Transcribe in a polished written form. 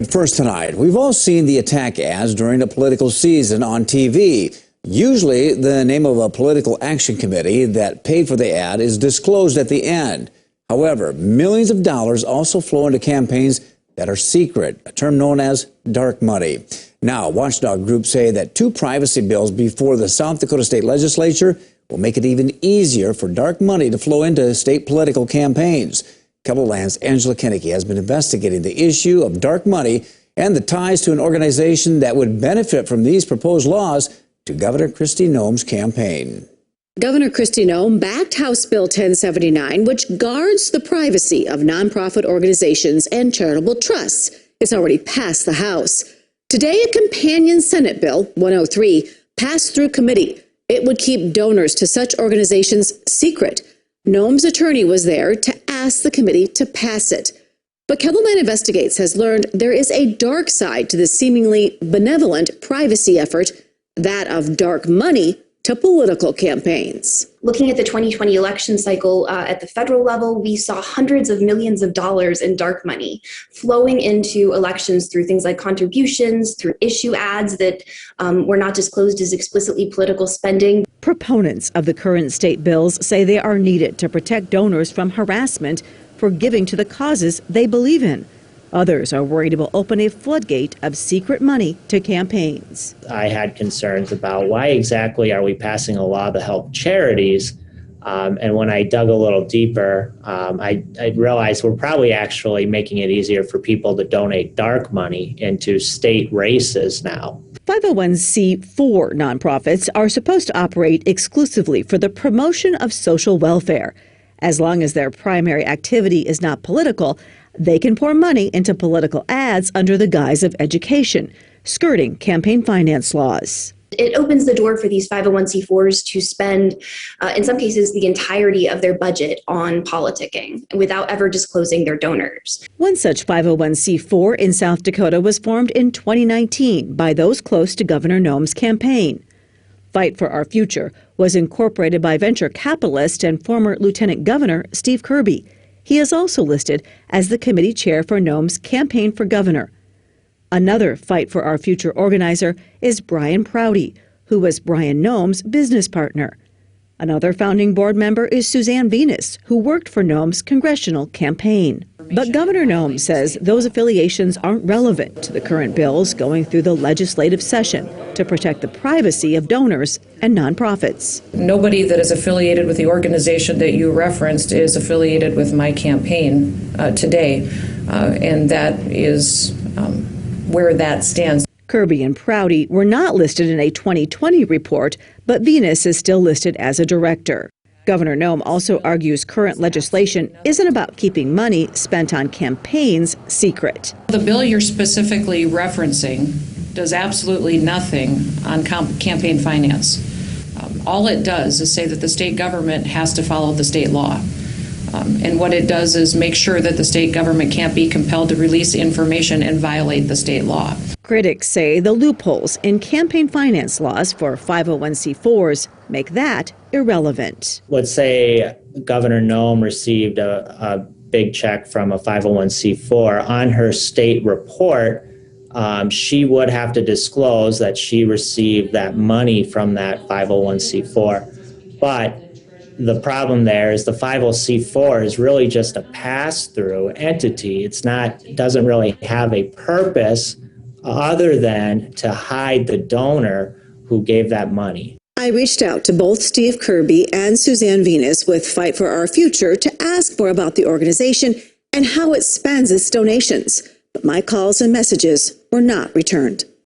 First tonight, we've all seen the attack ads during a political season on TV. Usually, the name of a political action committee that paid for the ad is disclosed at the end. However, millions of dollars also flow into campaigns that are secret, a term known as dark money. Now, watchdog groups say that two privacy bills before the South Dakota State Legislature will make it even easier for dark money to flow into state political campaigns. KELOLAND's Angela Kennedy has been investigating the issue of dark money and the ties to an organization that would benefit from these proposed laws to Governor Kristi Noem's campaign. Governor Kristi Noem backed House Bill 1079, which guards the privacy of nonprofit organizations and charitable trusts. It's already passed the House. Today, a companion Senate bill, 103, passed through committee. It would keep donors to such organizations secret. Noem's attorney was there to ask the committee to pass it. But KELOLAND Investigates has learned there is a dark side to the seemingly benevolent privacy effort, that of dark money to political campaigns. Looking at the 2020 election cycle at the federal level, we saw hundreds of millions of dollars in dark money flowing into elections through things like contributions, through issue ads that were not disclosed as explicitly political spending. Proponents of the current state bills say they are needed to protect donors from harassment for giving to the causes they believe in. Others are worried it will open a floodgate of secret money to campaigns. I had concerns about why exactly are we passing a law to help charities? And when I dug a little deeper, I realized we're probably actually making it easier for people to donate dark money into state races now. 501c4 nonprofits are supposed to operate exclusively for the promotion of social welfare. As long as their primary activity is not political, they can pour money into political ads under the guise of education, skirting campaign finance laws. It opens the door for these 501c4s to spend, in some cases, the entirety of their budget on politicking without ever disclosing their donors. One such 501c4 in South Dakota was formed in 2019 by those close to Governor Noem's campaign. Fight for Our Future was incorporated by venture capitalist and former Lieutenant Governor Steve Kirby. He is also listed as the committee chair for Noem's campaign for governor. Another Fight for Our Future organizer is Brian Prouty, who was Brian Noem's business partner. Another founding board member is Suzanne Venus, who worked for Noem's congressional campaign. But Governor Noem says those affiliations aren't relevant to the current bills going through the legislative session to protect the privacy of donors and nonprofits. Nobody that is affiliated with the organization that you referenced is affiliated with my campaign today, and that is where that stands. Kirby and Prouty were not listed in a 2020 report, but Venus is still listed as a director. Governor Noem also argues current legislation isn't about keeping money spent on campaigns secret. The bill you're specifically referencing does absolutely nothing on campaign finance. All it does is say that the state government has to follow the state law. And what it does is make sure that the state government can't be compelled to release information and violate the state law. Critics say the loopholes in campaign finance laws for 501c4s make that irrelevant. Let's say Governor Noem received a big check from a 501c4. On her state report, she would have to disclose that she received that money from that 501c4. But the problem there is the 501c4 is really just a pass-through entity. It doesn't really have a purpose other than to hide the donor who gave that money. I reached out to both Steve Kirby and Suzanne Venus with Fight for Our Future to ask more about the organization and how it spends its donations. But my calls and messages were not returned.